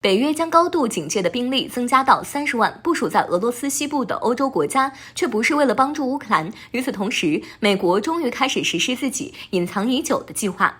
北约将高度警戒的兵力增加到30万，部署在俄罗斯西部的欧洲国家，却不是为了帮助乌克兰。与此同时，美国终于开始实施自己隐藏已久的计划。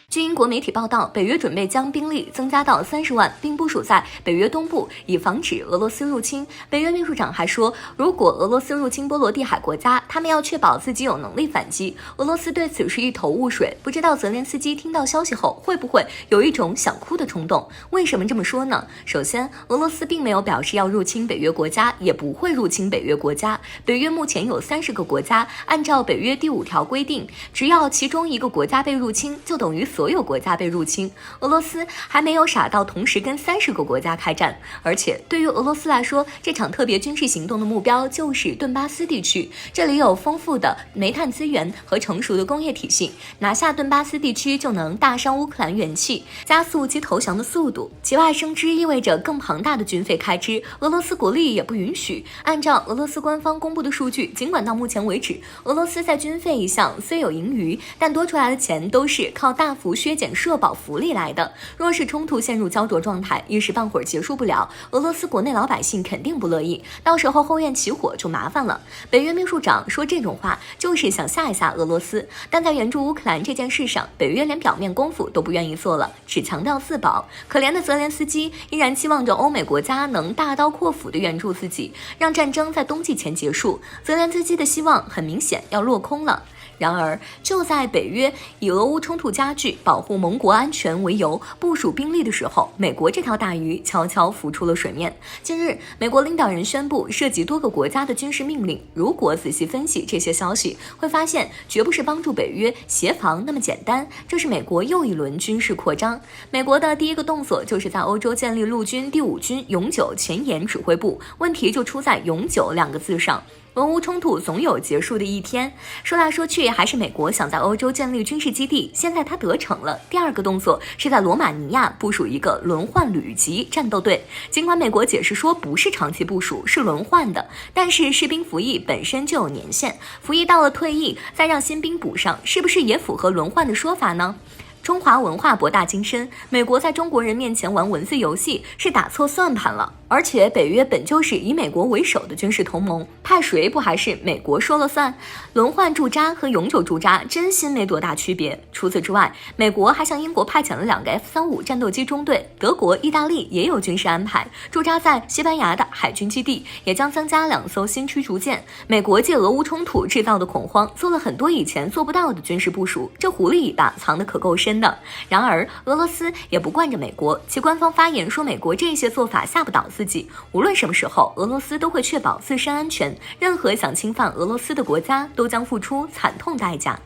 据英国媒体报道，北约准备将兵力增加到30万，并部署在北约东部，以防止俄罗斯入侵。北约秘书长还说，如果俄罗斯入侵波罗的海国家，他们要确保自己有能力反击。俄罗斯对此是一头雾水，不知道泽连斯基听到消息后会不会有一种想哭的冲动。为什么这么说呢？首先，俄罗斯并没有表示要入侵北约国家，也不会入侵北约国家。北约目前有30个国家，按照北约第5条规定，只要其中一个国家被入侵，就等于所有国家被入侵。俄罗斯还没有傻到同时跟30个国家开战，而且对于俄罗斯来说，这场特别军事行动的目标就是顿巴斯地区，这里有丰富的煤炭资源和成熟的工业体系，拿下顿巴斯地区就能大伤乌克兰元气，加速其投降的速度。节外生枝意味着更庞大的军费开支，俄罗斯国力也不允许。按照俄罗斯官方公布的数据，尽管到目前为止，俄罗斯在军费一项虽有盈余，但多出来的钱都是靠大幅削减社保福利来的。若是冲突陷入焦灼状态，一时半会儿结束不了，俄罗斯国内老百姓肯定不乐意，到时候后院起火就麻烦了。北约秘书长说这种话就是想吓一吓俄罗斯，但在援助乌克兰这件事上，北约连表面功夫都不愿意做了，只强调自保。可怜的泽连斯基依然期望着欧美国家能大刀阔斧地援助自己，让战争在冬季前结束。泽连斯基的希望很明显要落空了。然而，就在北约以俄乌冲突加剧、保护盟国安全为由部署兵力的时候，美国这条大鱼悄悄浮出了水面。近日，美国领导人宣布涉及多个国家的军事命令。如果仔细分析这些消息，会发现绝不是帮助北约协防那么简单，这是美国又一轮军事扩张。美国的第一个动作就是在欧洲建立陆军第5军永久前沿指挥部，问题就出在“永久”2个字上。俄乌冲突总有结束的一天，说来说去还是美国想在欧洲建立军事基地，现在他得逞了。第2个动作是在罗马尼亚部署一个轮换旅级战斗队，尽管美国解释说不是长期部署，是轮换的，但是士兵服役本身就有年限，服役到了退役再让新兵补上，是不是也符合轮换的说法呢？中华文化博大精深，美国在中国人面前玩文字游戏是打错算盘了。而且北约本就是以美国为首的军事同盟，派谁不还是美国说了算？轮换驻扎和永久驻扎真心没多大区别。除此之外，美国还向英国派遣了2个 F-35战斗机中队，德国、意大利也有军事安排，驻扎在西班牙的海军基地也将增加2艘新驱逐舰。美国借俄乌冲突制造的恐慌，做了很多以前做不到的军事部署，这狐狸尾巴藏得可够深的。然而，俄罗斯也不惯着美国，其官方发言说美国这些做法吓不倒自己，无论什么时候，俄罗斯都会确保自身安全，任何想侵犯俄罗斯的国家都将付出惨痛代价。